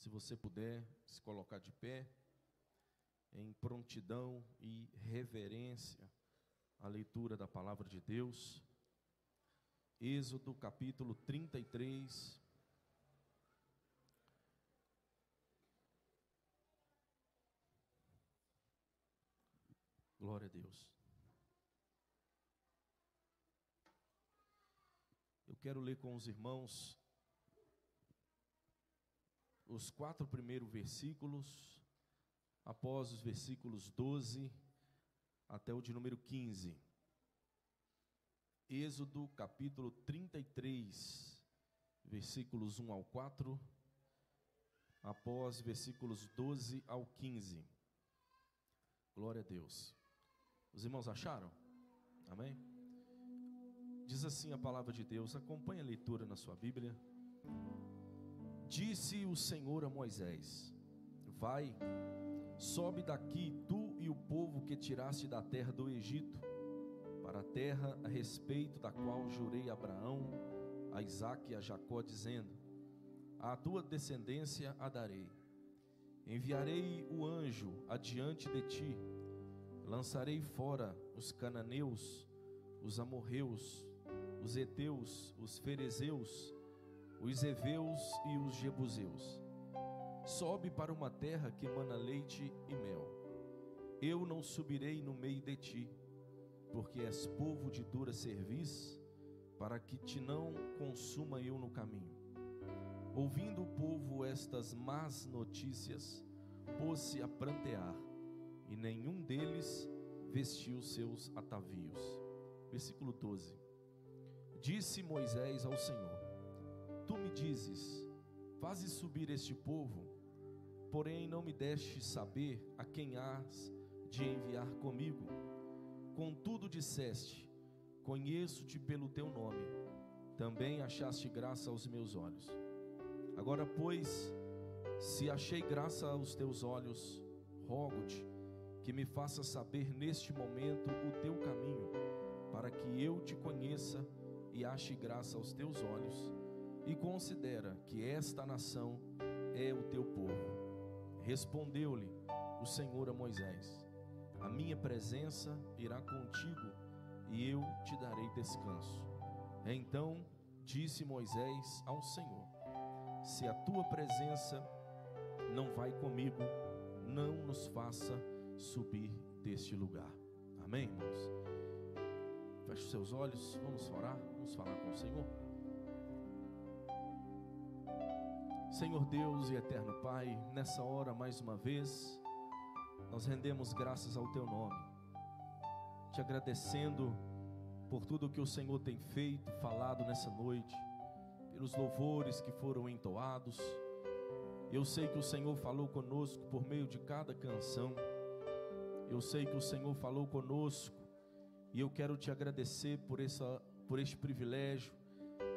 Se você puder se colocar de pé, em prontidão e reverência à leitura da palavra de Deus. Êxodo capítulo 33. Glória a Deus. Eu quero ler com os irmãos os 4 primeiros versículos, após os versículos 12 até o de número 15. Êxodo capítulo 33, versículos 1 ao 4, após versículos 12 ao 15. Glória a Deus. Os irmãos acharam? Amém? Diz assim a palavra de Deus, acompanhe a leitura na sua Bíblia. Disse o Senhor a Moisés: vai, sobe daqui tu e o povo que tiraste da terra do Egito, para a terra a respeito da qual jurei a Abraão, a Isaque e a Jacó, dizendo: à tua descendência a darei. Enviarei o anjo adiante de ti, lançarei fora os cananeus, os amorreus, os heteus, os ferezeus, os heveus e os jebuseus. Sobe para uma terra que emana leite e mel. Eu não subirei no meio de ti, porque és povo de dura cerviz, para que te não consuma eu no caminho. Ouvindo o povo estas más notícias, pôs-se a prantear, e nenhum deles vestiu seus atavios. Versículo 12. Disse Moisés ao Senhor: tu me dizes, fazes subir este povo, porém não me deste saber a quem hás de enviar comigo. Contudo disseste: conheço-te pelo teu nome, também achaste graça aos meus olhos. Agora, pois, se achei graça aos teus olhos, rogo-te que me faça saber neste momento o teu caminho, para que eu te conheça e ache graça aos teus olhos, e considera que esta nação é o teu povo. Respondeu-lhe o Senhor a Moisés: a minha presença irá contigo, e eu te darei descanso. Então disse Moisés ao Senhor: se a tua presença não vai comigo, não nos faça subir deste lugar. Amém, irmãos? Feche os seus olhos, vamos orar, vamos falar com o Senhor. Senhor Deus e eterno Pai, nessa hora mais uma vez nós rendemos graças ao teu nome, te agradecendo por tudo que o Senhor tem feito, falado nessa noite, pelos louvores que foram entoados. Eu sei que o Senhor falou conosco por meio de cada canção. Eu sei que o Senhor falou conosco, e eu quero te agradecer por este privilégio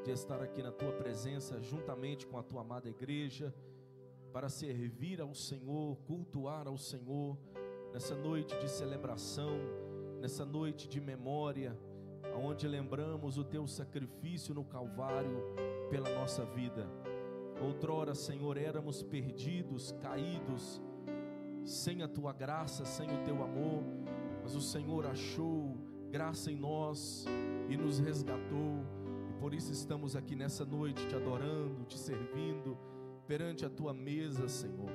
de estar aqui na tua presença, juntamente com a tua amada igreja, para servir ao Senhor, cultuar ao Senhor, nessa noite de celebração, nessa noite de memória, onde lembramos o teu sacrifício no Calvário pela nossa vida. Outrora, Senhor, éramos perdidos, caídos, sem a tua graça, sem o teu amor, mas o Senhor achou graça em nós e nos resgatou, e por isso estamos aqui nessa noite te adorando, te servindo perante a tua mesa, Senhor.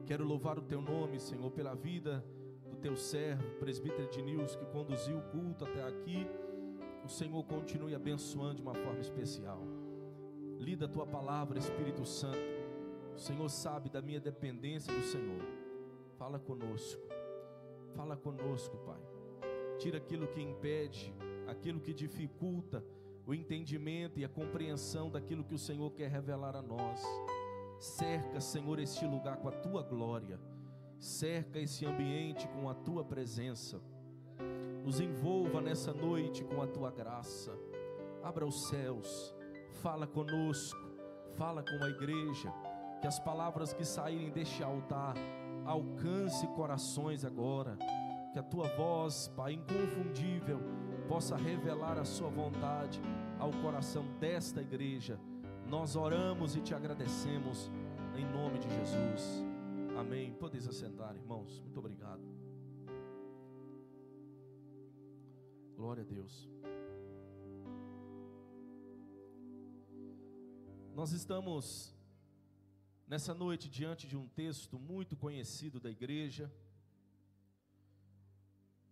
Quero louvar o teu nome, Senhor, pela vida do teu servo, presbítero Ednilson, que conduziu o culto até aqui. O Senhor continue abençoando de uma forma especial. Lida a tua palavra, Espírito Santo. O Senhor sabe da minha dependência do Senhor. Fala conosco, Pai. Tira aquilo que impede, aquilo que dificulta o entendimento e a compreensão daquilo que o Senhor quer revelar a nós. Cerca, Senhor, este lugar com a tua glória. Cerca esse ambiente com a tua presença. Nos envolva nessa noite com a tua graça. Abra os céus, fala conosco, fala com a igreja. Que as palavras que saírem deste altar alcance corações agora. Que a tua voz, Pai, inconfundível, possa revelar a sua vontade ao coração desta igreja. Nós oramos e te agradecemos em nome de Jesus. Amém. Podeis assentar, irmãos. Muito obrigado. Glória a Deus. Nós estamos nessa noite diante de um texto muito conhecido da igreja,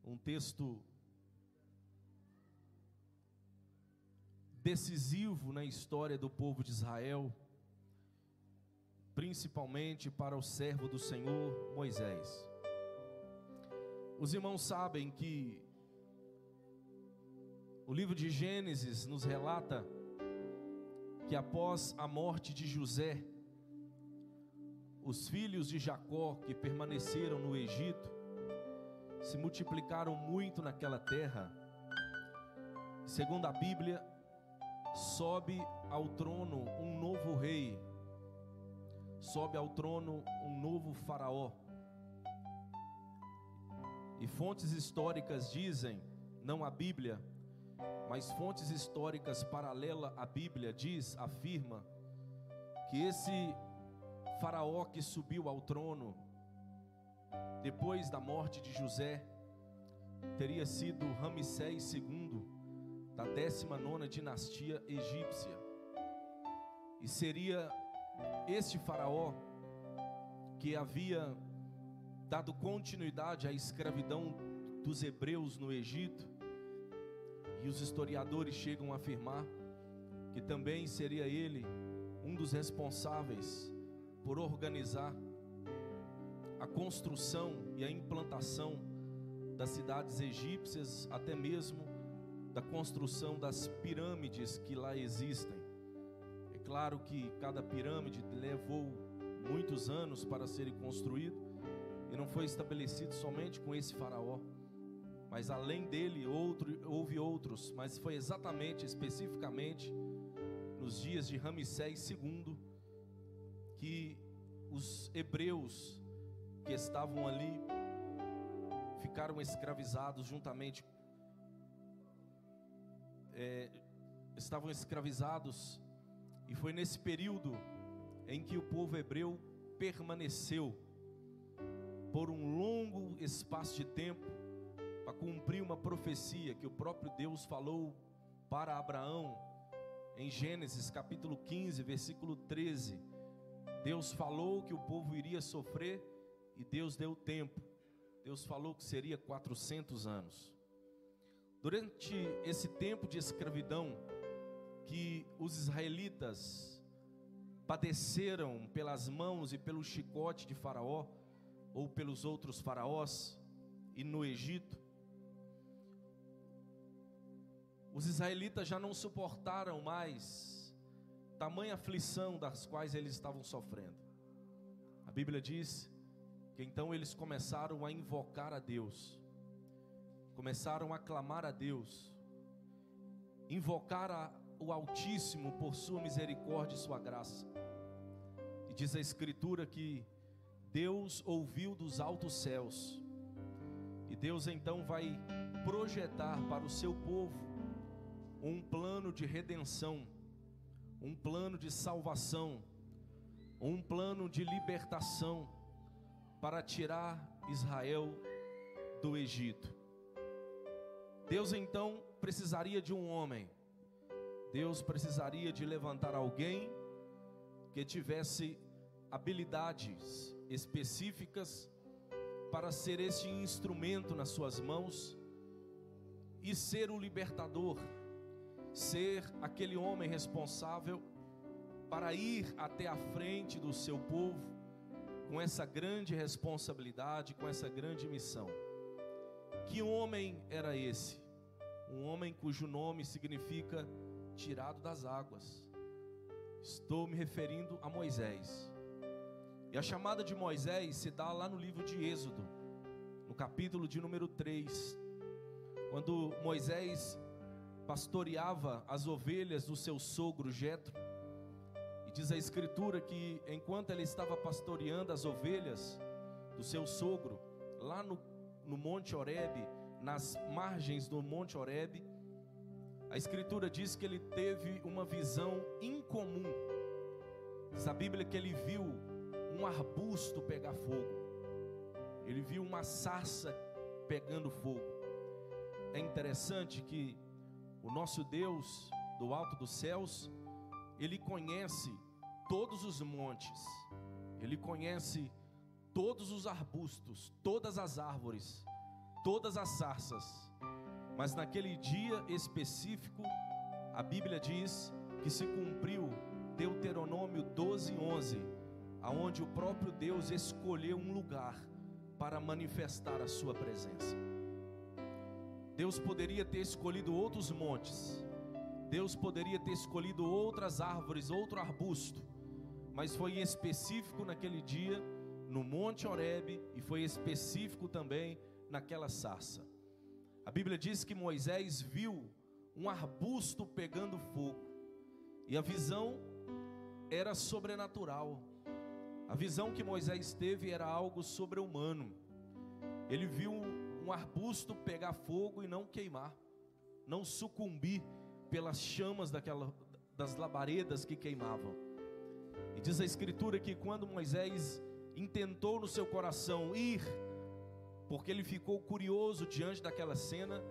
um texto decisivo na história do povo de Israel, principalmente para o servo do Senhor, Moisés. Os irmãos sabem que o livro de Gênesis nos relata que após a morte de José, os filhos de Jacó que permaneceram no Egito se multiplicaram muito naquela terra. Segundo a Bíblia, sobe ao trono um novo rei, sobe ao trono um novo faraó. E fontes históricas dizem, não a Bíblia, mas fontes históricas paralelas à Bíblia afirma que esse faraó que subiu ao trono depois da morte de José teria sido Ramsés II, da 19ª dinastia egípcia, e seria este faraó que havia dado continuidade à escravidão dos hebreus no Egito. E os historiadores chegam a afirmar que também seria ele um dos responsáveis por organizar a construção e a implantação das cidades egípcias, até mesmo da construção das pirâmides que lá existem. É claro que cada pirâmide levou muitos anos para serem construído e não foi estabelecido somente com esse faraó, mas além dele houve outros, mas foi exatamente, especificamente nos dias de Ramsés II que os hebreus que estavam ali ficaram escravizados juntamente, estavam escravizados, e foi nesse período em que o povo hebreu permaneceu por um longo espaço de tempo para cumprir uma profecia que o próprio Deus falou para Abraão em Gênesis capítulo 15, versículo 13. Deus falou que o povo iria sofrer e Deus deu tempo. Deus falou que seria 400 anos. Durante esse tempo de escravidão que os israelitas padeceram pelas mãos e pelo chicote de Faraó ou pelos outros faraós e no Egito, os israelitas já não suportaram mais tamanha aflição das quais eles estavam sofrendo. A Bíblia diz que então eles começaram a invocar a Deus, começaram a clamar a Deus, invocar o Altíssimo por sua misericórdia e sua graça. E diz a Escritura que Deus ouviu dos altos céus, e Deus então vai projetar para o seu povo um plano de redenção, um plano de salvação, um plano de libertação para tirar Israel do Egito. Deus então precisaria de um homem, Deus precisaria de levantar alguém que tivesse habilidades específicas para ser este instrumento nas suas mãos e ser o libertador, ser aquele homem responsável para ir até a frente do seu povo com essa grande responsabilidade, com essa grande missão. Que homem era esse? Um homem cujo nome significa tirado das águas. Estou me referindo a Moisés. E a chamada de Moisés se dá lá no livro de Êxodo, no capítulo de número 3, quando Moisés pastoreava as ovelhas do seu sogro Jetro. E diz a Escritura que enquanto ele estava pastoreando as ovelhas do seu sogro, lá no Monte Horebe, nas margens do Monte Horebe, a Escritura diz que ele teve uma visão incomum. Diz a Bíblia que ele viu um arbusto pegar fogo. Ele viu uma sarça pegando fogo. É interessante que o nosso Deus do alto dos céus, Ele conhece todos os montes, Ele conhece todos os arbustos, todas as árvores, todas as sarças. Mas naquele dia específico, a Bíblia diz que se cumpriu Deuteronômio 12:11, aonde o próprio Deus escolheu um lugar para manifestar a sua presença. Deus poderia ter escolhido outros montes, Deus poderia ter escolhido outras árvores, outro arbusto, mas foi específico naquele dia, no Monte Horebe, e foi específico também naquela sarça. A Bíblia diz que Moisés viu um arbusto pegando fogo, e a visão era sobrenatural. A visão que Moisés teve era algo sobre-humano. Ele viu um arbusto pegar fogo e não queimar, não sucumbir pelas chamas das labaredas que queimavam. E diz a Escritura que quando Moisés intentou no seu coração ir, porque ele ficou curioso diante daquela cena,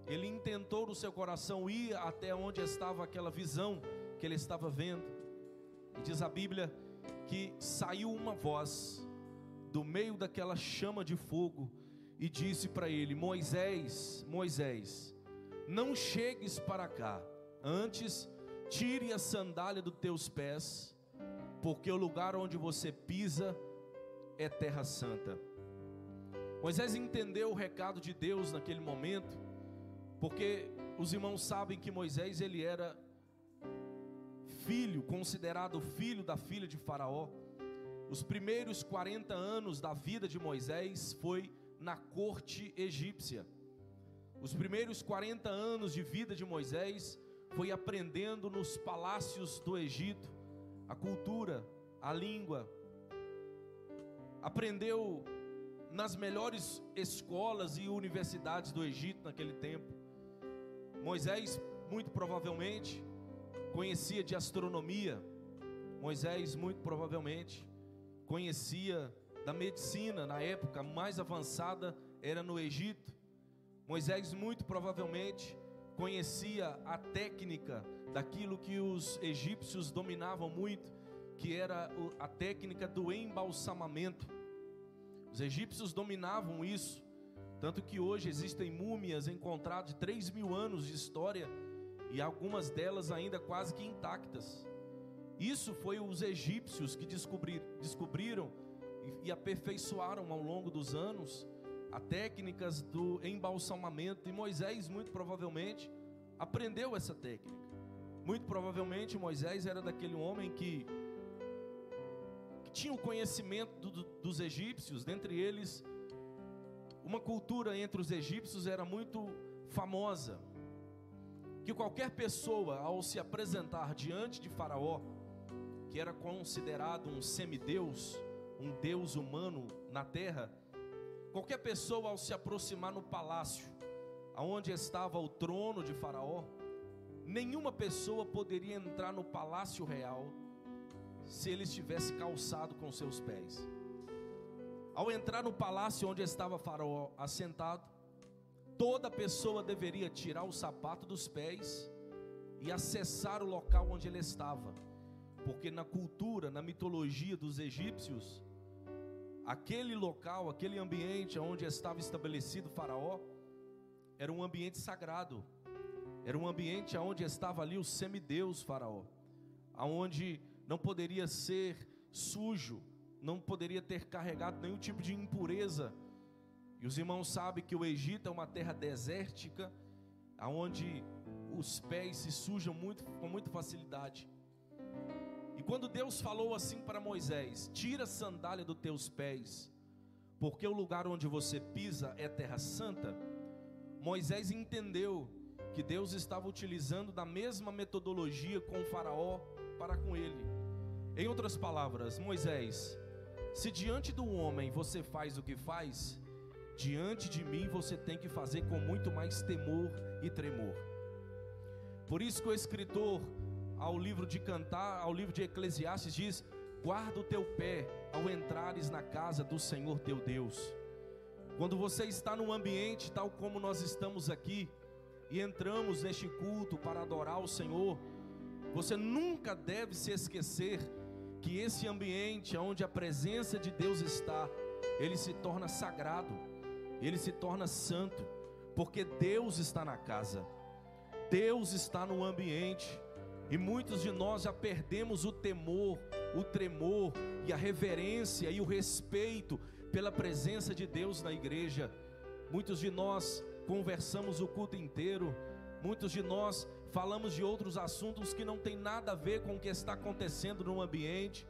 ele intentou no seu coração ir até onde estava aquela visão que ele estava vendo. E diz a Bíblia que saiu uma voz do meio daquela chama de fogo e disse para ele: Moisés, Moisés, não chegues para cá, antes tire a sandália dos teus pés, porque o lugar onde você pisa é terra santa. Moisés entendeu o recado de Deus naquele momento, porque os irmãos sabem que Moisés, ele era filho, considerado filho da filha de Faraó. Os primeiros 40 anos da vida de Moisés foi na corte egípcia. Os primeiros 40 anos de vida de Moisés foi aprendendo nos palácios do Egito a cultura, a língua. Aprendeu nas melhores escolas e universidades do Egito naquele tempo. Moisés, muito provavelmente, conhecia de astronomia. Moisés, muito provavelmente, conhecia da medicina. Na época mais avançada era no Egito. Moisés, muito provavelmente, conhecia a técnica daquilo que os egípcios dominavam muito, que era a técnica do embalsamamento. Os egípcios dominavam isso, tanto que hoje existem múmias encontradas de 3.000 anos de história, e algumas delas ainda quase que intactas. Isso foi os egípcios que descobriram e aperfeiçoaram ao longo dos anos as técnicas do embalsamamento, e Moisés muito provavelmente aprendeu essa técnica. Muito provavelmente Moisés era daquele homem que tinha o conhecimento dos egípcios. Dentre eles, uma cultura entre os egípcios era muito famosa, que qualquer pessoa, ao se apresentar diante de Faraó, que era considerado um semideus, um deus humano na terra, qualquer pessoa ao se aproximar no palácio, aonde estava o trono de Faraó, nenhuma pessoa poderia entrar no palácio real se ele estivesse calçado com seus pés. Ao entrar no palácio onde estava Faraó assentado, toda pessoa deveria tirar o sapato dos pés e acessar o local onde ele estava, porque na cultura, na mitologia dos egípcios, aquele local, aquele ambiente onde estava estabelecido Faraó, era um ambiente sagrado, era um ambiente onde estava ali o semideus Faraó, aonde não poderia ser sujo, não poderia ter carregado nenhum tipo de impureza. E os irmãos sabem que o Egito é uma terra desértica, aonde os pés se sujam com muita facilidade. E quando Deus falou assim para Moisés: tira a sandália dos teus pés, porque o lugar onde você pisa é terra santa, Moisés entendeu que Deus estava utilizando da mesma metodologia com o Faraó para com ele. Em outras palavras, Moisés, se diante do homem você faz o que faz, diante de mim você tem que fazer com muito mais temor e tremor. Por isso que o escritor ao livro de Eclesiastes diz: guarda o teu pé ao entrares na casa do Senhor teu Deus. Quando você está num ambiente tal como nós estamos aqui, e entramos neste culto para adorar o Senhor, você nunca deve se esquecer que esse ambiente onde a presença de Deus está, ele se torna sagrado, ele se torna santo, porque Deus está na casa, Deus está no ambiente. E muitos de nós já perdemos o temor, o tremor e a reverência e o respeito pela presença de Deus na igreja. Muitos de nós conversamos o culto inteiro, muitos de nós falamos de outros assuntos que não tem nada a ver com o que está acontecendo no ambiente.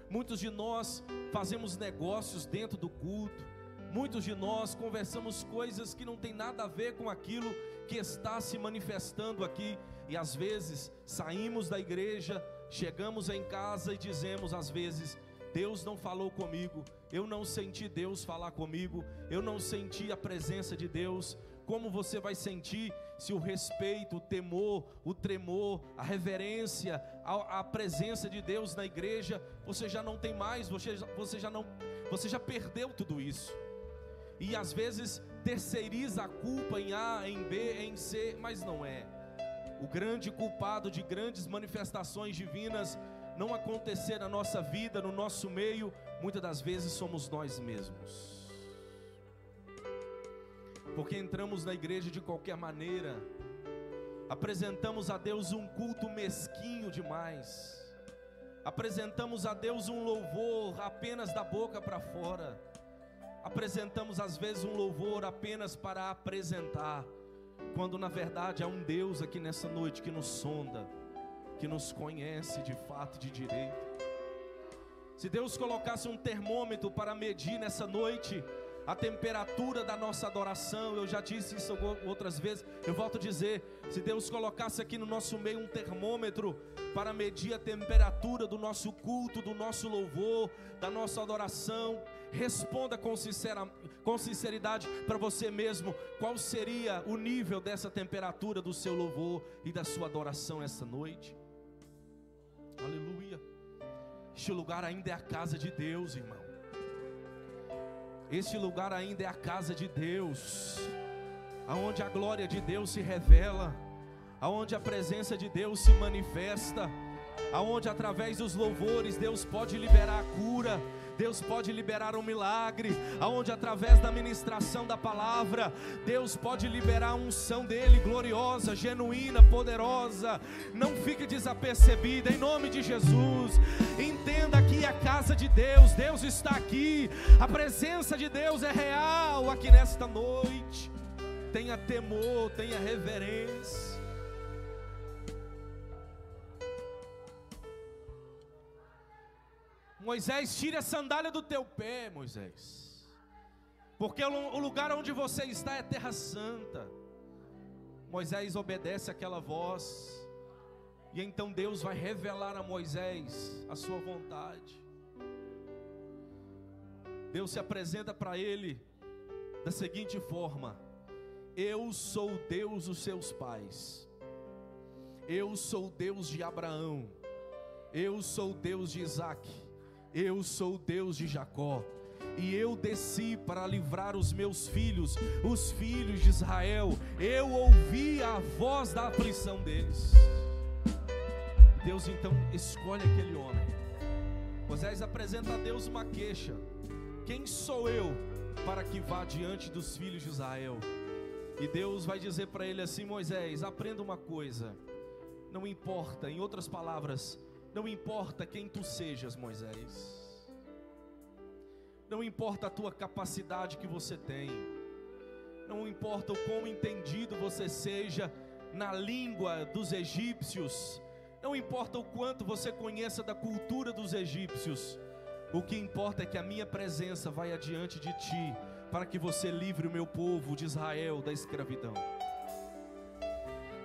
Muitos de nós fazemos negócios dentro do culto, muitos de nós conversamos coisas que não tem nada a ver com aquilo que está se manifestando aqui. E às vezes saímos da igreja, chegamos em casa e dizemos às vezes: Deus não falou comigo, eu não senti Deus falar comigo, eu não senti a presença de Deus. Como você vai sentir se o respeito, o temor, o tremor, a reverência, a presença de Deus na igreja, você já não tem mais, você já perdeu tudo isso. E às vezes terceiriza a culpa em A, em B, em C, mas não é. O grande culpado de grandes manifestações divinas não acontecer na nossa vida, no nosso meio, muitas das vezes somos nós mesmos. Porque entramos na igreja de qualquer maneira, apresentamos a Deus um culto mesquinho demais, apresentamos a Deus um louvor apenas da boca para fora, apresentamos às vezes um louvor apenas para apresentar, quando na verdade há um Deus aqui nessa noite que nos sonda, que nos conhece de fato, de direito. Se Deus colocasse um termômetro para medir nessa noite a temperatura da nossa adoração, eu já disse isso outras vezes, eu volto a dizer: se Deus colocasse aqui no nosso meio um termômetro para medir a temperatura do nosso culto, do nosso louvor, da nossa adoração, responda com sinceridade para você mesmo, qual seria o nível dessa temperatura do seu louvor e da sua adoração essa noite? Aleluia. Este lugar ainda é a casa de Deus, irmão. Este lugar ainda é a casa de Deus, aonde a glória de Deus se revela, aonde a presença de Deus se manifesta, aonde através dos louvores Deus pode liberar a cura, Deus pode liberar um milagre, aonde através da ministração da palavra Deus pode liberar a unção dele, gloriosa, genuína, poderosa. Não fique desapercebida, em nome de Jesus. Entenda que a casa de Deus, Deus está aqui, a presença de Deus é real aqui nesta noite. Tenha temor, tenha reverência. Moisés, tire a sandália do teu pé, Moisés, porque o lugar onde você está é terra santa. Moisés obedece àquela voz, e então Deus vai revelar a Moisés a sua vontade. Deus se apresenta para ele da seguinte forma: eu sou o Deus dos seus pais, eu sou o Deus de Abraão, eu sou o Deus de Isaque, eu sou o Deus de Jacó, e eu desci para livrar os meus filhos, os filhos de Israel. Eu ouvi a voz da aflição deles. Deus então escolhe aquele homem. Moisés apresenta a Deus uma queixa: quem sou eu para que vá diante dos filhos de Israel? E Deus vai dizer para ele assim: Moisés, aprenda uma coisa, não importa, em outras palavras, não importa quem tu sejas, Moisés, não importa a tua capacidade que você tem, não importa o quão entendido você seja na língua dos egípcios, não importa o quanto você conheça da cultura dos egípcios, o que importa é que a minha presença vai adiante de ti, para que você livre o meu povo de Israel da escravidão.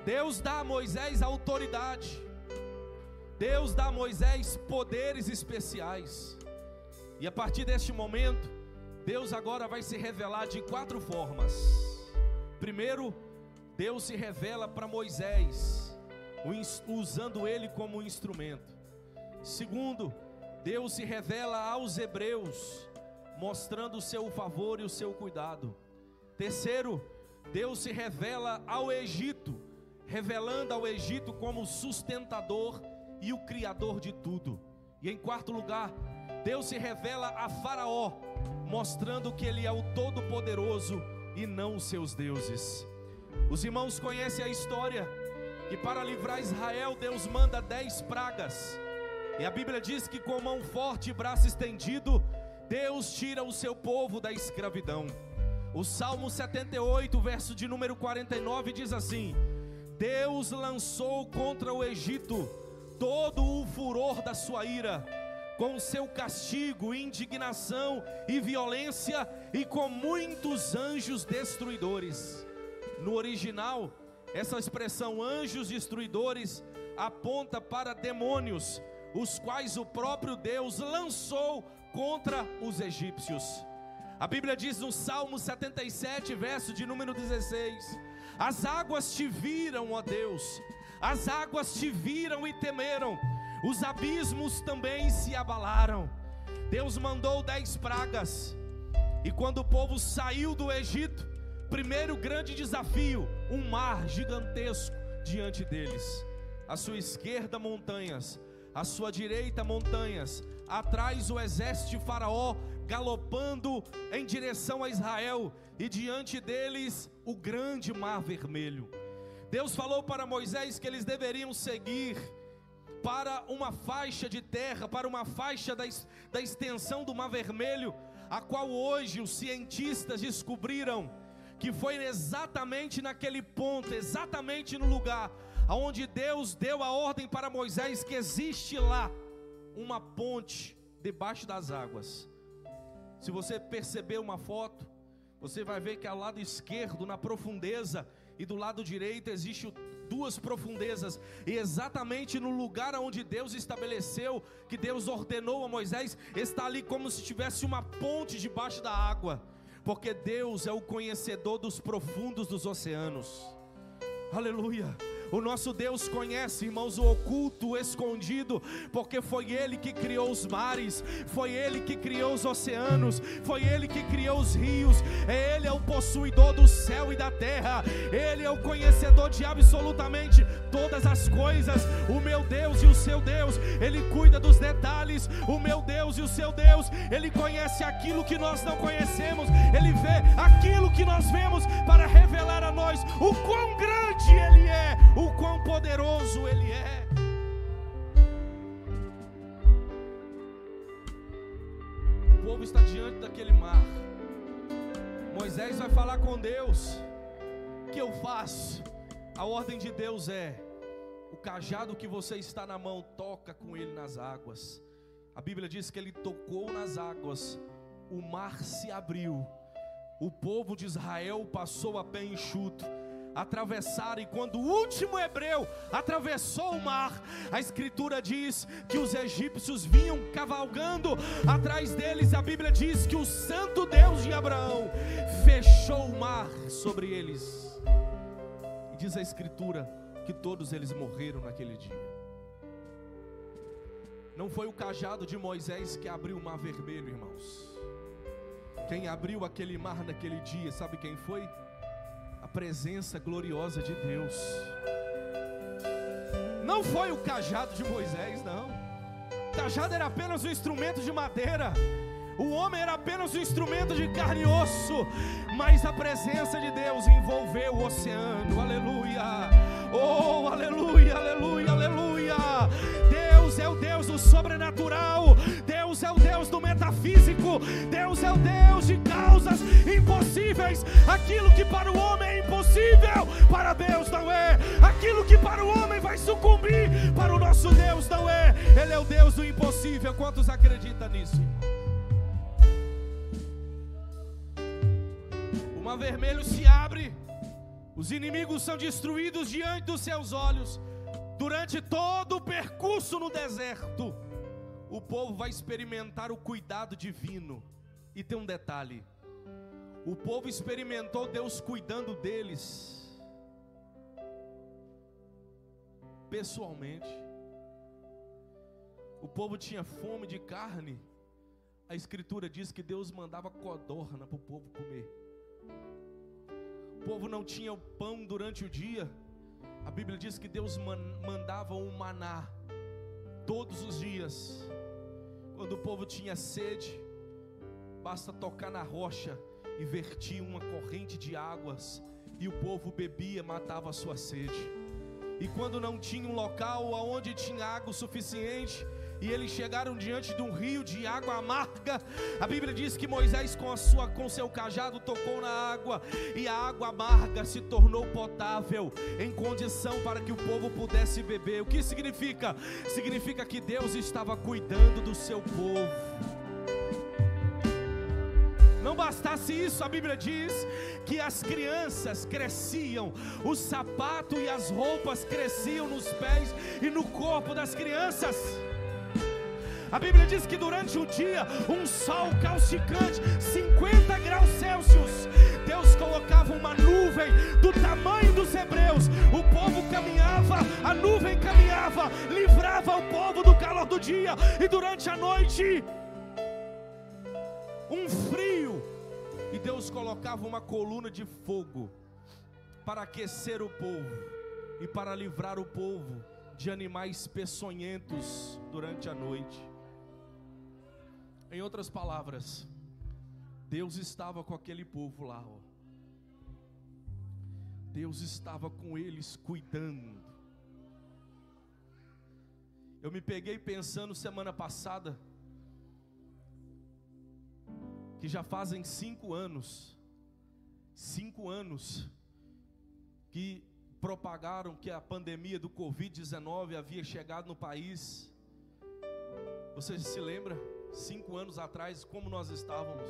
Deus dá a Moisés autoridade, Deus dá a Moisés poderes especiais, e a partir deste momento, Deus agora vai se revelar de 4 formas. Primeiro, Deus se revela para Moisés, usando ele como instrumento. Segundo, Deus se revela aos hebreus, mostrando o seu favor e o seu cuidado. Terceiro, Deus se revela ao Egito, revelando ao Egito como sustentador e o criador de tudo. E em quarto lugar, Deus se revela a Faraó, mostrando que ele é o Todo-Poderoso e não os seus deuses. Os irmãos conhecem a história, que para livrar Israel, Deus manda 10 pragas. E a Bíblia diz que com mão forte e braço estendido, Deus tira o seu povo da escravidão. O Salmo 78, verso de número 49 diz assim: Deus lançou contra o Egito todo o furor da sua ira, com seu castigo, indignação e violência, e com muitos anjos destruidores. No original, essa expressão anjos destruidores aponta para demônios, os quais o próprio Deus lançou contra os egípcios. A Bíblia diz no Salmo 77, verso de número 16: as águas te viram, ó Deus, as águas te viram e temeram, os abismos também se abalaram. Deus mandou 10 pragas, e quando o povo saiu do Egito, primeiro grande desafio, um mar gigantesco diante deles. À sua esquerda montanhas, à sua direita montanhas, atrás o exército de Faraó galopando em direção a Israel, e diante deles o grande mar vermelho. Deus falou para Moisés que eles deveriam seguir para uma faixa de terra, para uma faixa da extensão do mar vermelho, a qual hoje os cientistas descobriram que foi exatamente naquele ponto, exatamente no lugar onde Deus deu a ordem para Moisés, que existe lá uma ponte debaixo das águas. Se você perceber uma foto, você vai ver que ao lado esquerdo, na profundeza, e do lado direito existem 2 profundezas, e exatamente no lugar onde Deus estabeleceu, que Deus ordenou a Moisés, está ali como se tivesse uma ponte debaixo da água, porque Deus é o conhecedor dos profundos dos oceanos. Aleluia! O nosso Deus conhece, irmãos, o oculto, o escondido, porque foi Ele que criou os mares, foi Ele que criou os oceanos, foi Ele que criou os rios. Ele é o possuidor do céu e da terra, Ele é o conhecedor de absolutamente todas as coisas. O meu Deus e o seu Deus, Ele cuida dos detalhes. O meu Deus e o seu Deus, Ele conhece aquilo que nós não conhecemos, Ele vê aquilo que nós vemos, para revelar a nós o quão grande Ele é, o quão poderoso Ele é. O povo está diante daquele mar. Moisés vai falar com Deus: o que eu faço? A ordem de Deus é: o cajado que você está na mão, toca com ele nas águas. A Bíblia diz que ele tocou nas águas, o mar se abriu, o povo de Israel passou a pé enxuto, atravessaram, e quando o último hebreu atravessou o mar, a escritura diz que os egípcios vinham cavalgando atrás deles. A Bíblia diz que o santo Deus de Abraão fechou o mar sobre eles, e diz a escritura que todos eles morreram naquele dia. Não foi o cajado de Moisés que abriu o mar vermelho, irmãos. Quem abriu aquele mar naquele dia, sabe quem foi? A presença gloriosa de Deus. Não foi o cajado de Moisés, não. O cajado era apenas um instrumento de madeira, o homem era apenas um instrumento de carne e osso, mas a presença de Deus envolveu o oceano. Aleluia, oh aleluia, aleluia, aleluia. Deus é o Deus do sobrenatural, Deus é o Deus do metafísico, Deus é o Deus de causas impossíveis. Aquilo que para o homem é impossível, para Deus não é. Aquilo que para o homem vai sucumbir, para o nosso Deus não é. Ele é o Deus do impossível. Quantos acreditam nisso? O mar vermelho se abre, os inimigos são destruídos diante dos seus olhos. Durante todo o percurso no deserto, o povo vai experimentar o cuidado divino. E tem um detalhe: o povo experimentou Deus cuidando deles pessoalmente. o povo tinha fome de carne, a Escritura diz que Deus mandava codorna para o povo comer. O povo não tinha o pão durante o dia, a Bíblia diz que Deus mandava um maná todos os dias. Quando o povo tinha sede, basta tocar na rocha e vertia uma corrente de águas, e o povo bebia, matava a sua sede. E quando não tinha um local onde tinha água suficiente, e eles chegaram diante de um rio de água amarga, a Bíblia diz que Moisés com seu cajado tocou na água, e a água amarga se tornou potável, em condição para que o povo pudesse beber. O que significa? Significa que Deus estava cuidando do seu povo. Não bastasse isso, a Bíblia diz que as crianças cresciam, o sapato e as roupas cresciam nos pés e no corpo das crianças. A Bíblia diz que durante o dia, um sol calcicante, 50 graus Celsius, Deus colocava uma nuvem do tamanho dos hebreus. O povo caminhava, a nuvem caminhava, livrava o povo do calor do dia. E durante a noite, um frio, e Deus colocava uma coluna de fogo para aquecer o povo e para livrar o povo de animais peçonhentos durante a noite. Em outras palavras, Deus estava com aquele povo lá, ó. Deus estava com eles cuidando. Eu me peguei pensando semana passada, que já fazem 5 anos que propagaram que a pandemia do Covid-19 havia chegado no país. Você se lembra? 5 anos atrás, como nós estávamos?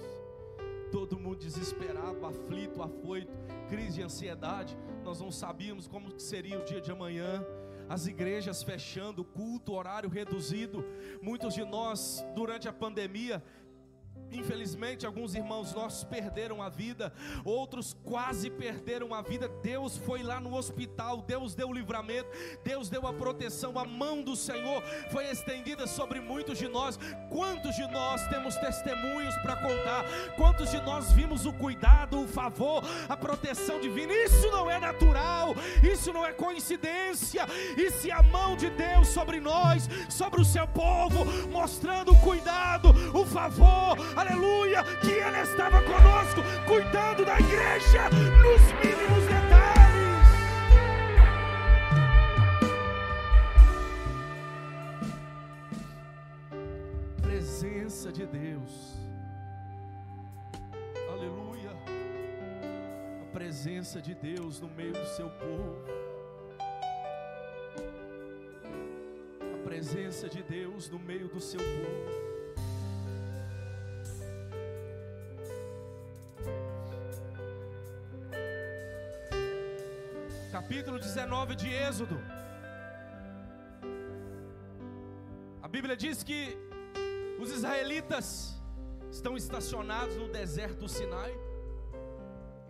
Todo mundo desesperado, aflito, afoito, crise de ansiedade. Nós não sabíamos como seria o dia de amanhã. As igrejas fechando, culto, horário reduzido. Muitos de nós, durante a pandemia, infelizmente, alguns irmãos nossos perderam a vida, outros quase perderam a vida. Deus foi lá no hospital, Deus deu o livramento, Deus deu a proteção, a mão do Senhor foi estendida sobre muitos de nós. Quantos de nós temos testemunhos para contar? Quantos de nós vimos o cuidado, o favor, a proteção divina? Isso não é natural, isso não é coincidência. E se a mão de Deus sobre nós, sobre o seu povo, mostrando o cuidado, o favor, aleluia, que Ele estava conosco, cuidando da igreja nos mínimos detalhes. Presença de Deus, aleluia, a presença de Deus no meio do seu povo, a presença de Deus no meio do seu povo. Capítulo 19 de Êxodo. A Bíblia diz que os israelitas estão estacionados no deserto do Sinai,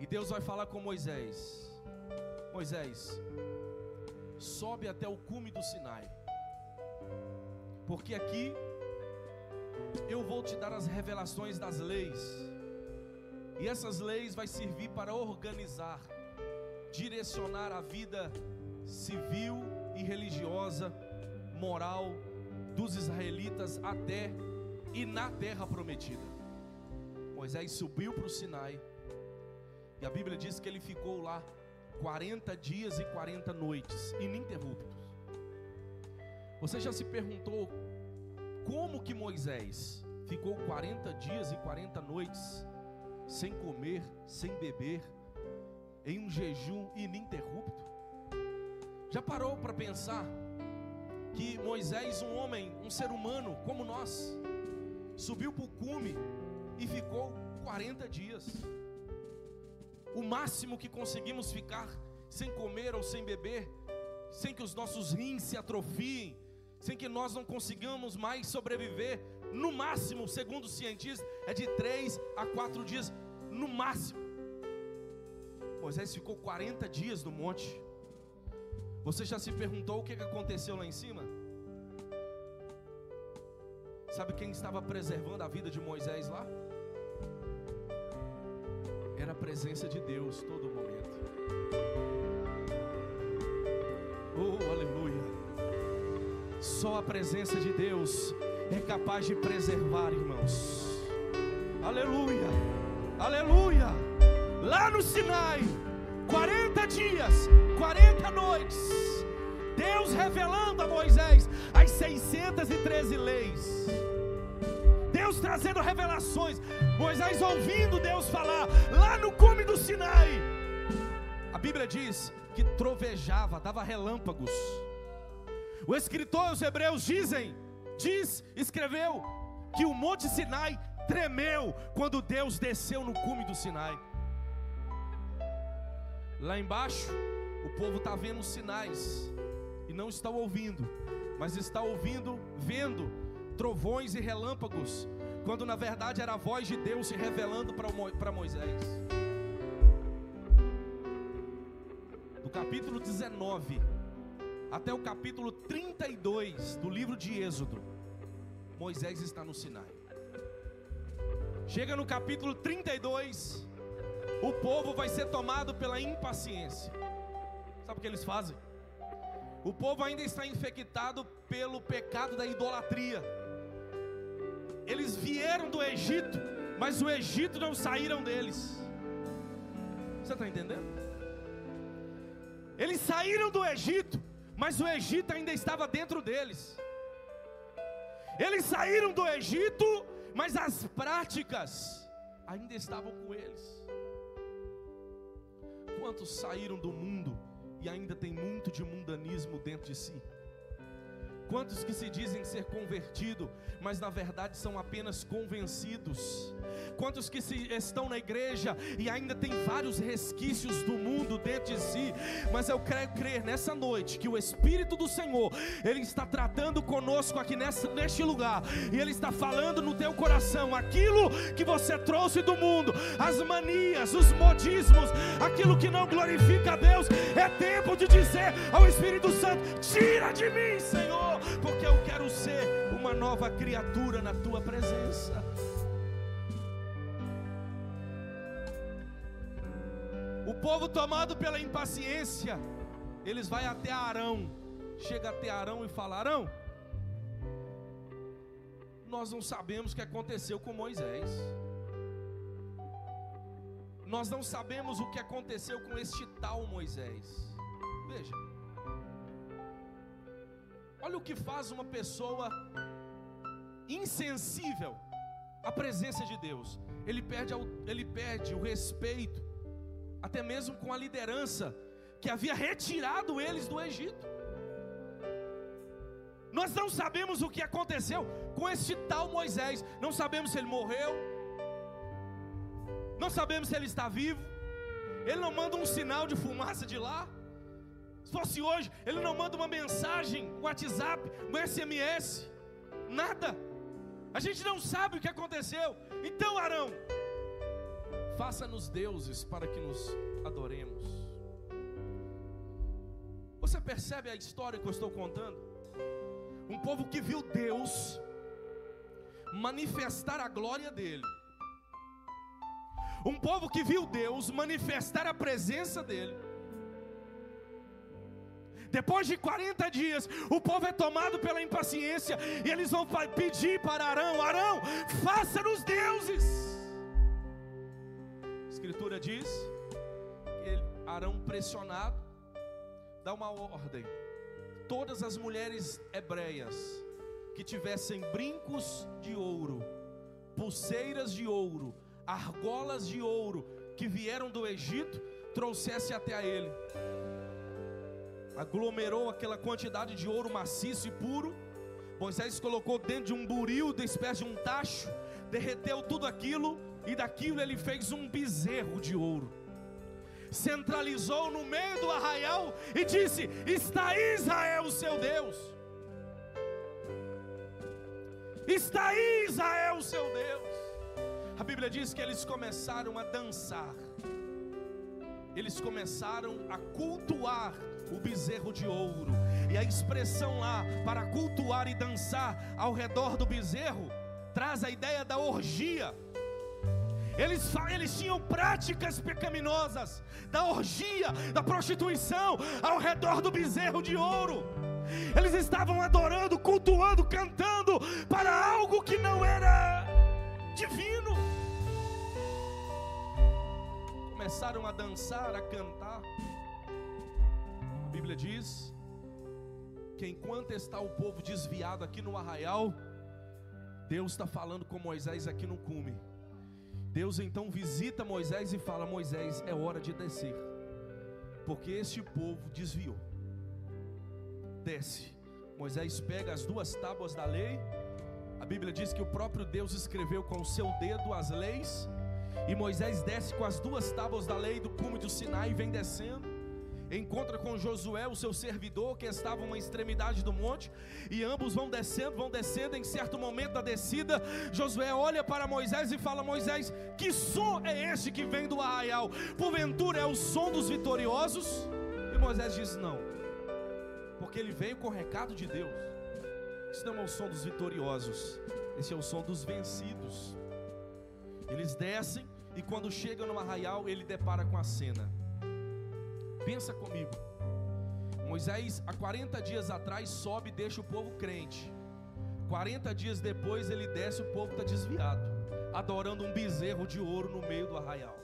e Deus vai falar com Moisés: Moisés, sobe até o cume do Sinai, porque aqui eu vou te dar as revelações das leis, e essas leis vai servir para organizar, direcionar a vida civil e religiosa, moral dos israelitas até e na terra prometida. Moisés subiu para o Sinai, e a Bíblia diz que ele ficou lá 40 dias e 40 noites ininterruptos. Você já se perguntou como que Moisés ficou 40 dias e 40 noites sem comer, sem beber, em um jejum ininterrupto? Já parou para pensar que Moisés, um homem, um ser humano como nós, subiu para o cume e ficou 40 dias, o máximo que conseguimos ficar sem comer ou sem beber, sem que os nossos rins se atrofiem, sem que nós não consigamos mais sobreviver, no máximo, segundo os cientistas, é de 3 a 4 dias, no máximo. Moisés ficou 40 dias no monte. Você já se perguntou o que aconteceu lá em cima? Sabe quem estava preservando a vida de Moisés lá? Era a presença de Deus todo momento. Oh, aleluia. Só a presença de Deus é capaz de preservar, irmãos. Aleluia, aleluia. Lá no Sinai, 40 dias, 40 noites, Deus revelando a Moisés as 613 leis. Deus trazendo revelações, Moisés ouvindo Deus falar, lá no cume do Sinai. A Bíblia diz que trovejava, dava relâmpagos. O escritor aos Hebreus escreveu que o monte Sinai tremeu quando Deus desceu no cume do Sinai. Lá embaixo, o povo está vendo os sinais e não está ouvindo, mas está ouvindo, vendo trovões e relâmpagos, quando na verdade era a voz de Deus se revelando para Moisés. Do capítulo 19 até o capítulo 32 do livro de Êxodo, Moisés está no Sinai. Chega no capítulo 32, o povo vai ser tomado pela impaciência. Sabe o que eles fazem? O povo ainda está infectado pelo pecado da idolatria. Eles vieram do Egito, mas o Egito não saíram deles. Você está entendendo? Eles saíram do Egito, mas o Egito ainda estava dentro deles. Eles saíram do Egito, mas as práticas ainda estavam com eles. Quantos saíram do mundo e ainda tem muito de mundanismo dentro de si? Quantos que se dizem ser convertidos, mas na verdade são apenas convencidos? Quantos que estão na igreja e ainda tem vários resquícios do mundo dentro de si? Mas eu quero crer nessa noite que o Espírito do Senhor, Ele está tratando conosco aqui neste lugar, e Ele está falando no teu coração aquilo que você trouxe do mundo, as manias, os modismos, aquilo que não glorifica a Deus. É tempo de dizer ao Espírito Santo: tira de mim, Senhor, porque eu quero ser uma nova criatura na tua presença. O povo tomado pela impaciência, eles vão até Arão. Chega até Arão e fala: Arão, nós não sabemos o que aconteceu com Moisés. Nós não sabemos o que aconteceu com este tal Moisés. Veja, olha o que faz uma pessoa insensível à presença de Deus. Ele perde o respeito, até mesmo com a liderança que havia retirado eles do Egito. Nós não sabemos o que aconteceu com este tal Moisés. Não sabemos se ele morreu, não sabemos se ele está vivo. Ele não manda um sinal de fumaça de lá. Se fosse hoje, ele não manda uma mensagem, um WhatsApp, um SMS, nada. A gente não sabe o que aconteceu. Então, Arão, faça-nos deuses para que nos adoremos. Você percebe a história que eu estou contando? Um povo que viu Deus manifestar a glória dele. Um povo que viu Deus manifestar a presença dele. Depois de 40 dias, o povo é tomado pela impaciência, e eles vão pedir para Arão: Arão, faça-nos deuses. A Escritura diz que Arão, pressionado, dá uma ordem: todas as mulheres hebreias que tivessem brincos de ouro, pulseiras de ouro, argolas de ouro, que vieram do Egito, trouxesse até a ele. Aglomerou aquela quantidade de ouro maciço e puro. Moisés colocou dentro de um buril, de espécie de um tacho, derreteu tudo aquilo, e daquilo ele fez um bezerro de ouro. Centralizou no meio do arraial e disse: está aí Israel, o seu Deus. Está aí Israel, o seu Deus. A Bíblia diz que eles começaram a dançar. eles começaram a cultuar o bezerro de ouro. E a expressão lá, para cultuar e dançar ao redor do bezerro, traz a ideia da orgia. Eles tinham práticas pecaminosas, da orgia, da prostituição, ao redor do bezerro de ouro. Eles estavam adorando, cultuando, cantando para algo que não era divino. Começaram a dançar, a cantar. A Bíblia diz que enquanto está o povo desviado aqui no arraial, Deus está falando com Moisés aqui no cume. Deus então visita Moisés e fala: Moisés, é hora de descer, porque este povo desviou. Desce. Moisés pega as 2 tábuas da lei. A Bíblia diz que o próprio Deus escreveu com o seu dedo as leis. E Moisés desce com as 2 tábuas da lei do cume do Sinai e vem descendo. Encontra com Josué, o seu servidor, que estava em uma extremidade do monte, e ambos vão descendo. Em certo momento da descida, Josué olha para Moisés e fala: Moisés, que som é este que vem do arraial? Porventura é o som dos vitoriosos? E Moisés diz: não, porque ele veio com o recado de Deus. Isso não é o som dos vitoriosos, esse é o som dos vencidos. Eles descem, e quando chegam no arraial, ele depara com a cena. Pensa comigo, Moisés há 40 dias atrás sobe e deixa o povo crente. 40 dias depois ele desce, o povo está desviado, adorando um bezerro de ouro no meio do arraial.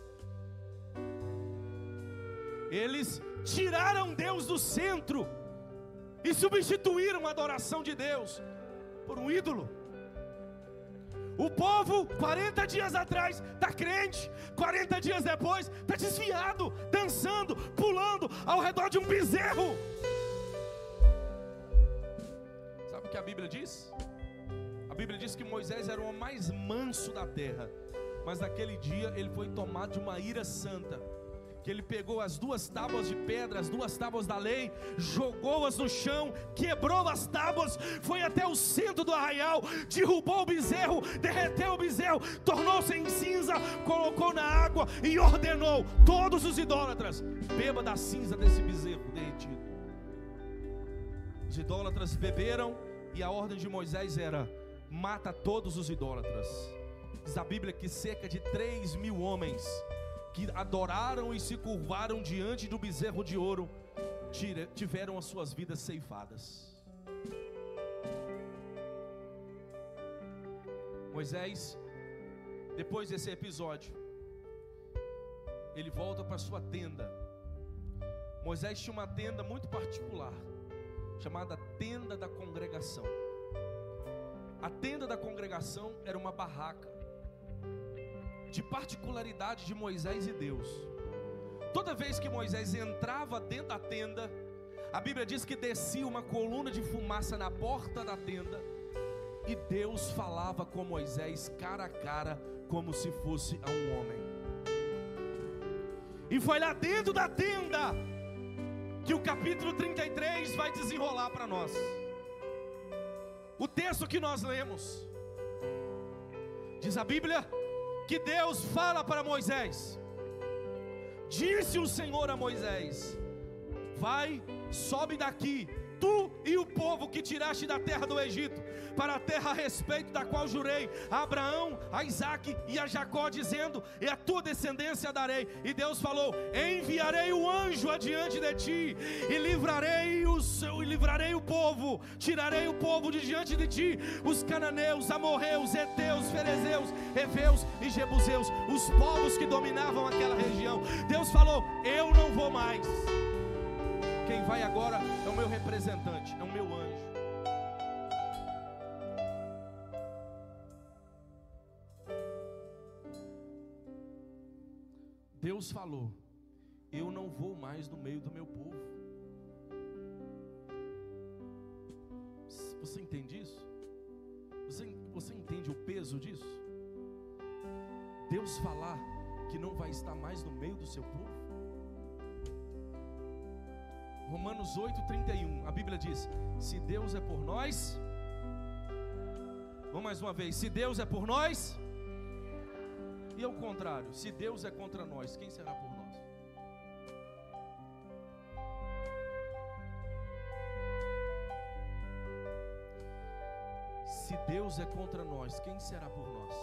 Eles tiraram Deus do centro e substituíram a adoração de Deus por um ídolo. O povo 40 dias atrás está crente, 40 dias depois está desviado, dançando, pulando ao redor de um bezerro. Sabe o que a Bíblia diz? A Bíblia diz que Moisés era o homem mais manso da terra, mas naquele dia ele foi tomado de uma ira santa, que ele pegou as 2 tábuas de pedra, as 2 tábuas da lei, jogou-as no chão, quebrou as tábuas, foi até o centro do arraial, derrubou o bezerro, derreteu o bezerro, tornou-se em cinza, colocou na água e ordenou: todos os idólatras, beba da cinza desse bezerro derretido. Os idólatras beberam, e a ordem de Moisés era: mata todos os idólatras. Diz a Bíblia que cerca de 3.000 homens que adoraram e se curvaram diante do bezerro de ouro tiveram as suas vidas ceifadas. Moisés, depois desse episódio, ele volta para sua tenda. Moisés tinha uma tenda muito particular, chamada tenda da congregação. A tenda da congregação era uma barraca de particularidade de Moisés e Deus. Toda vez que Moisés entrava dentro da tenda, a Bíblia diz que descia uma coluna de fumaça na porta da tenda, e Deus falava com Moisés cara a cara, como se fosse a um homem. E foi lá dentro da tenda que o capítulo 33 vai desenrolar para nós. O texto que nós lemos, diz a Bíblia que Deus fala para Moisés: disse o Senhor a Moisés: vai, sobe daqui, tu e o povo que tiraste da terra do Egito, para a terra a respeito da qual jurei a Abraão, a Isaque e a Jacó, dizendo: e a tua descendência darei. E Deus falou: enviarei o anjo adiante de ti, e livrarei o povo, tirarei o povo de diante de ti, os cananeus, amorreus, heteus, ferezeus, heveus e jebuseus, os povos que dominavam aquela região. Deus falou: eu não vou mais. Quem vai agora é o meu representante, é o meu anjo. Deus falou: eu não vou mais no meio do meu povo. Você entende isso? Você entende o peso disso? Deus falar que não vai estar mais no meio do seu povo. Romanos 8:31, a Bíblia diz: se Deus é por nós, vamos mais uma vez, se Deus é por nós, e ao contrário, se Deus é contra nós, quem será por nós? Se Deus é contra nós, quem será por nós?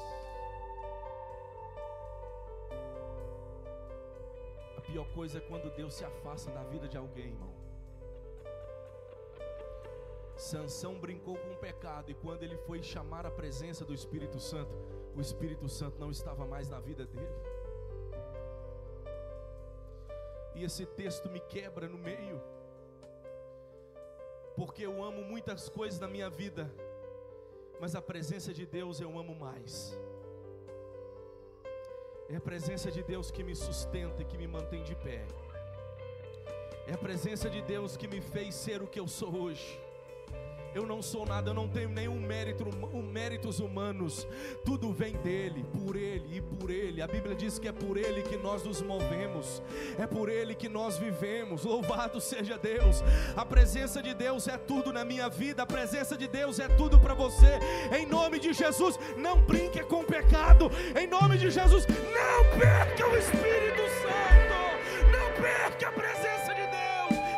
A pior coisa é quando Deus se afasta da vida de alguém, irmão. Sansão brincou com o pecado, e quando ele foi chamar a presença do Espírito Santo, o Espírito Santo não estava mais na vida dele. E esse texto me quebra no meio, porque eu amo muitas coisas na minha vida, mas a presença de Deus eu amo mais. É a presença de Deus que me sustenta e que me mantém de pé. É a presença de Deus que me fez ser o que eu sou hoje. Eu não sou nada, eu não tenho nenhum méritos humanos. Tudo vem dele, por ele e por ele. A Bíblia diz que é por ele que nós nos movemos, é por ele que nós vivemos. Louvado seja Deus. A presença de Deus é tudo na minha vida. A presença de Deus é tudo para você. Em nome de Jesus, não brinque com o pecado. Em nome de Jesus, não perca o Espírito Santo. Não perca a presença de Deus.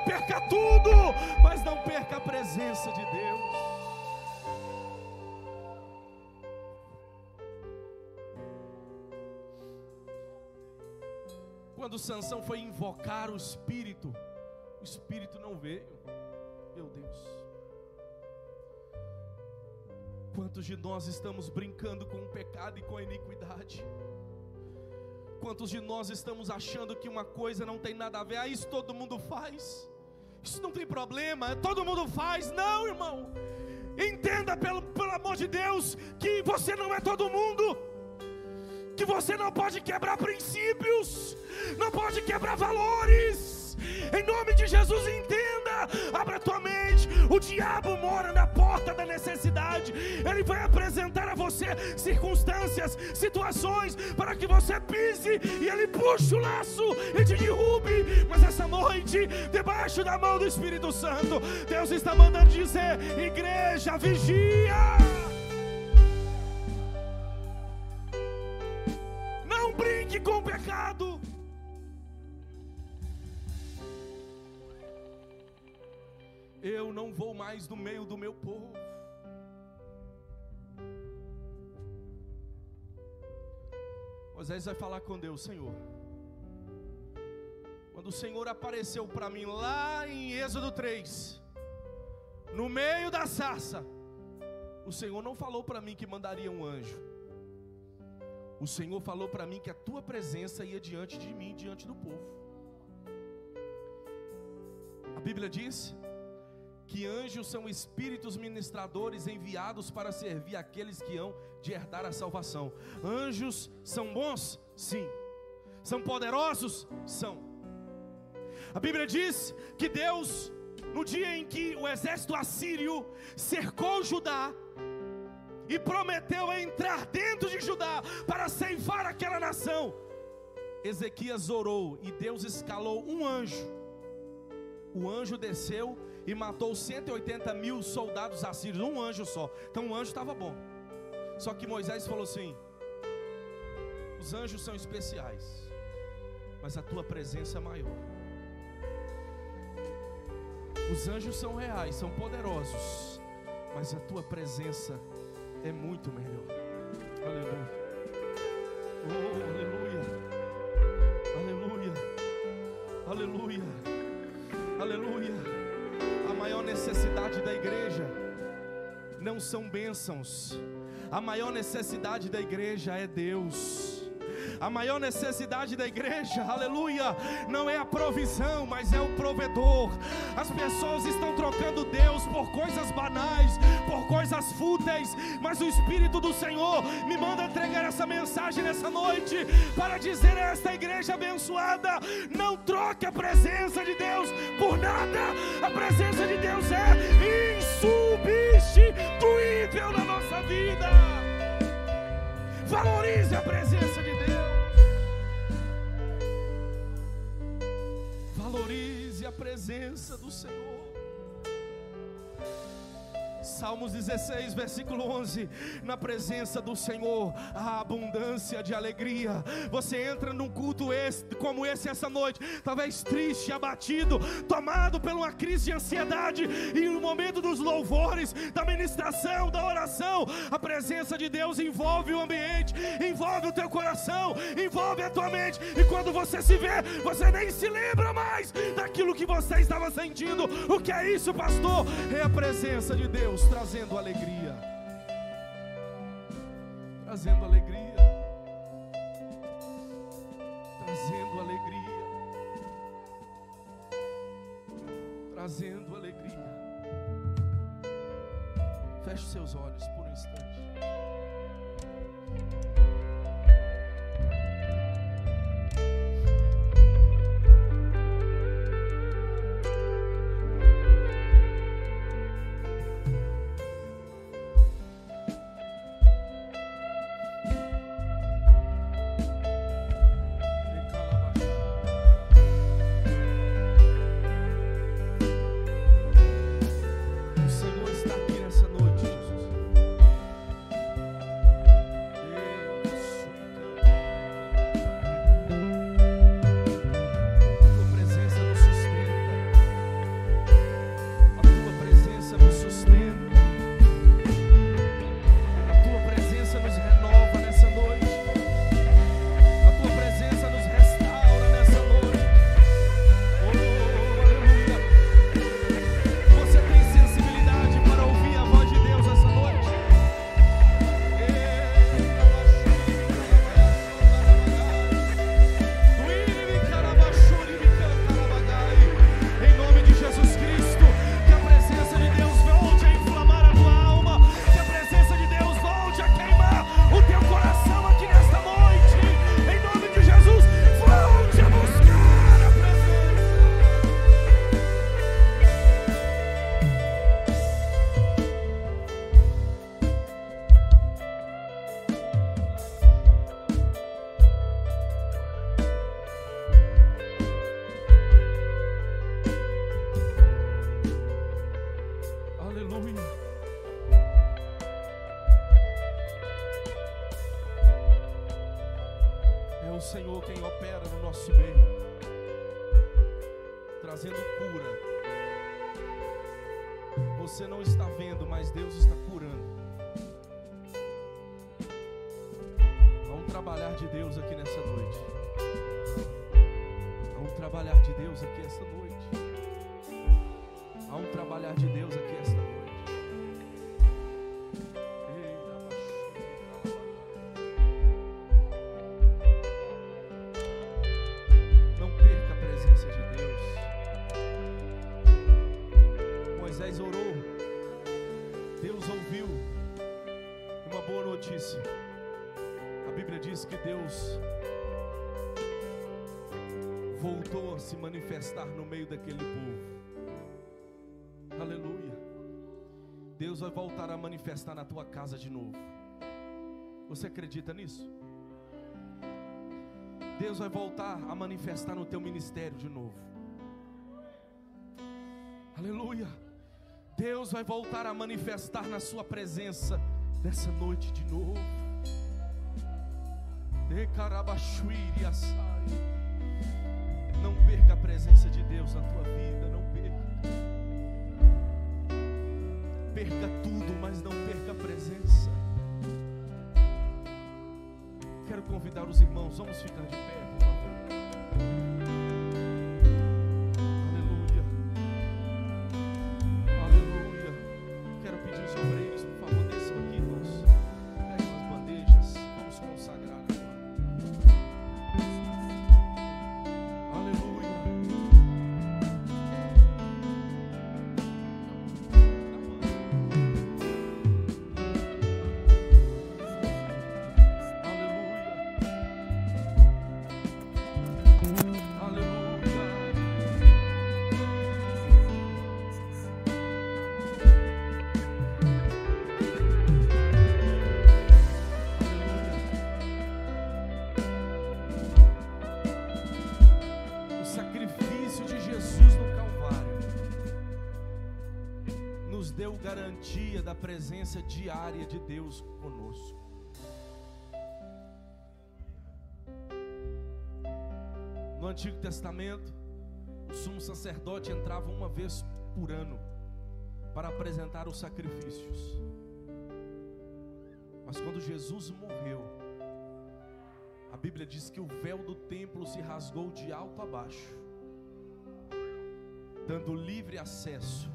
Perca tudo, mas não perca a presença de Deus. Quando Sansão foi invocar o Espírito não veio. Meu Deus, quantos de nós estamos brincando com o pecado e com a iniquidade? Quantos de nós estamos achando que uma coisa não tem nada a ver? Isso todo mundo faz, isso não tem problema, todo mundo faz. Não, irmão, entenda pelo amor de Deus, que você não é todo mundo, que você não pode quebrar princípios, não pode quebrar valores. Em nome de Jesus, entenda, abra tua mente. O diabo mora na porta da necessidade. Ele vai apresentar a você circunstâncias, situações, para que você pise e ele puxe o laço e te derrube. Mas essa noite, debaixo da mão do Espírito Santo, Deus está mandando dizer: igreja, vigia. Não brinque com o pecado. Eu não vou mais no meio do meu povo. Moisés vai falar com Deus: Senhor, quando o Senhor apareceu para mim lá em Êxodo 3, no meio da sarça, o Senhor não falou para mim que mandaria um anjo. O Senhor falou para mim que a tua presença ia diante de mim, diante do povo. A Bíblia diz que anjos são espíritos ministradores enviados para servir aqueles que hão de herdar a salvação. Anjos são bons? Sim. São poderosos? São. A Bíblia diz que Deus, no dia em que o exército assírio cercou Judá e prometeu entrar dentro de Judá para ceifar aquela nação, Ezequias orou e Deus escalou um anjo. O anjo desceu e matou 180 mil soldados assírios, um anjo só. Então o anjo estava bom. Só que Moisés falou assim: os anjos são especiais, mas a tua presença é maior. Os anjos são reais, são poderosos, mas a tua presença é muito melhor. Aleluia. Oh, aleluia. Aleluia. Aleluia. Aleluia. A maior necessidade da igreja não são bênçãos. A maior necessidade da igreja é Deus. A maior necessidade da igreja, aleluia, não é a provisão, mas é o provedor. As pessoas estão trocando Deus por coisas banais, por coisas fúteis, mas o Espírito do Senhor me manda entregar essa mensagem nessa noite, para dizer a esta igreja abençoada: não troque a presença de Deus por nada. A presença de Deus é insubstituível na nossa vida. Valorize a presença de Deus. Valorize a presença do Senhor. Salmos 16, versículo 11. Na presença do Senhor há abundância de alegria. Você entra num culto como esse essa noite, talvez triste, abatido, tomado por uma crise de ansiedade, e no momento dos louvores, da ministração, da oração, a presença de Deus envolve o ambiente, envolve o teu coração, envolve a tua mente, e quando você se vê, você nem se lembra mais daquilo que você estava sentindo. O que é isso, pastor? É a presença de Deus trazendo alegria, trazendo alegria, trazendo alegria, trazendo alegria. Feche seus olhos por um instante. o Senhor quem opera no nosso meio, trazendo cura. Você não está vendo, mas Deus está curando. Há um trabalhar de Deus aqui nessa noite. Há um trabalhar de Deus aqui esta noite. Há um trabalhar de Deus aqui esta noite. Não perca a presença de Deus. Moisés orou, Deus ouviu. Uma boa notícia. A Bíblia diz que Deus voltou a se manifestar no meio daquele povo. Aleluia. Deus vai voltar a manifestar na tua casa de novo. Você acredita nisso? Deus vai voltar a manifestar no teu ministério de novo. Aleluia. Deus vai voltar a manifestar na sua presença nessa noite de novo. Não perca a presença de Deus na tua vida. Não perca. Perca tudo, mas não perca a presença. Quero convidar os irmãos, vamos ficar de pé, por favor. Aleluia. Aleluia. Quero pedir os obreiros, por favor, desçam aqui, irmãos. Peguem as bandejas, vamos consagrar agora. Aleluia. Aleluia. garantia da presença diária de Deus conosco. No Antigo Testamento, o sumo sacerdote entrava uma vez por ano para apresentar os sacrifícios. Mas quando Jesus morreu, a Bíblia diz que o véu do templo se rasgou de alto a baixo, dando livre acesso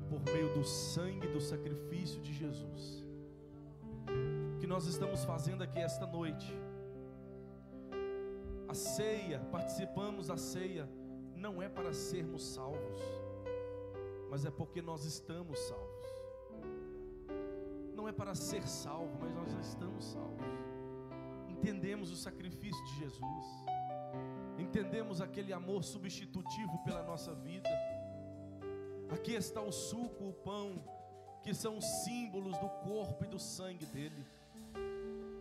por meio do sangue do sacrifício de Jesus. O que nós estamos fazendo aqui esta noite, a ceia, participamos da ceia, não é para sermos salvos, mas é porque nós estamos salvos. Não é para ser salvo, mas nós já estamos salvos. Entendemos o sacrifício de Jesus, entendemos aquele amor substitutivo pela nossa vida. Aqui está o suco, o pão, que são símbolos do corpo e do sangue dele.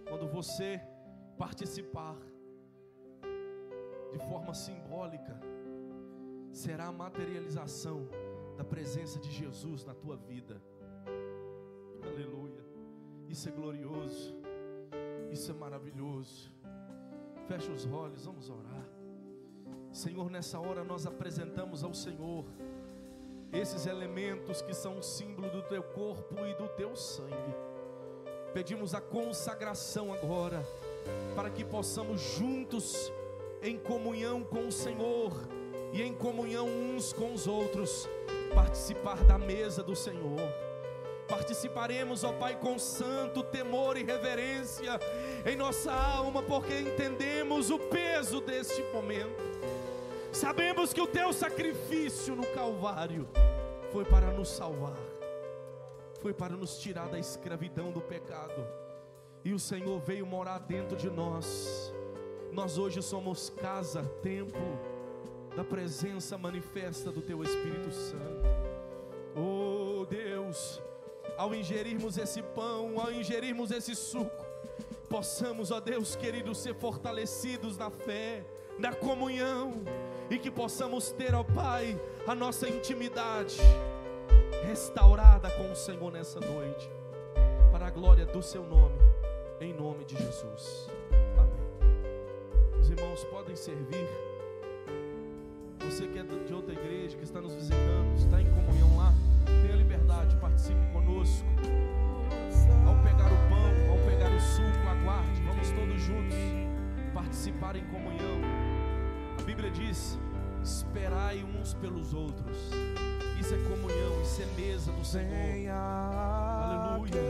Quando você participar de forma simbólica, será a materialização da presença de Jesus na tua vida. Aleluia. Isso é glorioso, isso é maravilhoso. Fecha os olhos, vamos orar. Senhor, nessa hora nós apresentamos ao Senhor esses elementos que são um símbolo do teu corpo e do teu sangue. Pedimos a consagração agora, para que possamos juntos, em comunhão com o Senhor e em comunhão uns com os outros, participar da mesa do Senhor. Participaremos, ó Pai, com santo temor e reverência em nossa alma, porque entendemos o peso deste momento. Sabemos que o teu sacrifício no Calvário foi para nos salvar, foi para nos tirar da escravidão do pecado, e o Senhor veio morar dentro de nós. Nós hoje somos casa, templo da presença manifesta do teu Espírito Santo. Oh Deus, ao ingerirmos esse pão, ao ingerirmos esse suco, possamos, ó Deus querido, ser fortalecidos na fé, na comunhão, e que possamos ter, ó Pai, a nossa intimidade restaurada com o Senhor nessa noite, para a glória do seu nome, em nome de Jesus. Os irmãos podem servir. Você que é de outra igreja, que está nos visitando, está em comunhão lá, tenha liberdade, participe conosco. Ao pegar o pão, ao pegar o suco, aguarde. Vamos todos juntos participar em comunhão. A Bíblia diz: esperai uns pelos outros. Isso é comunhão, isso é mesa do Senhor. Aleluia.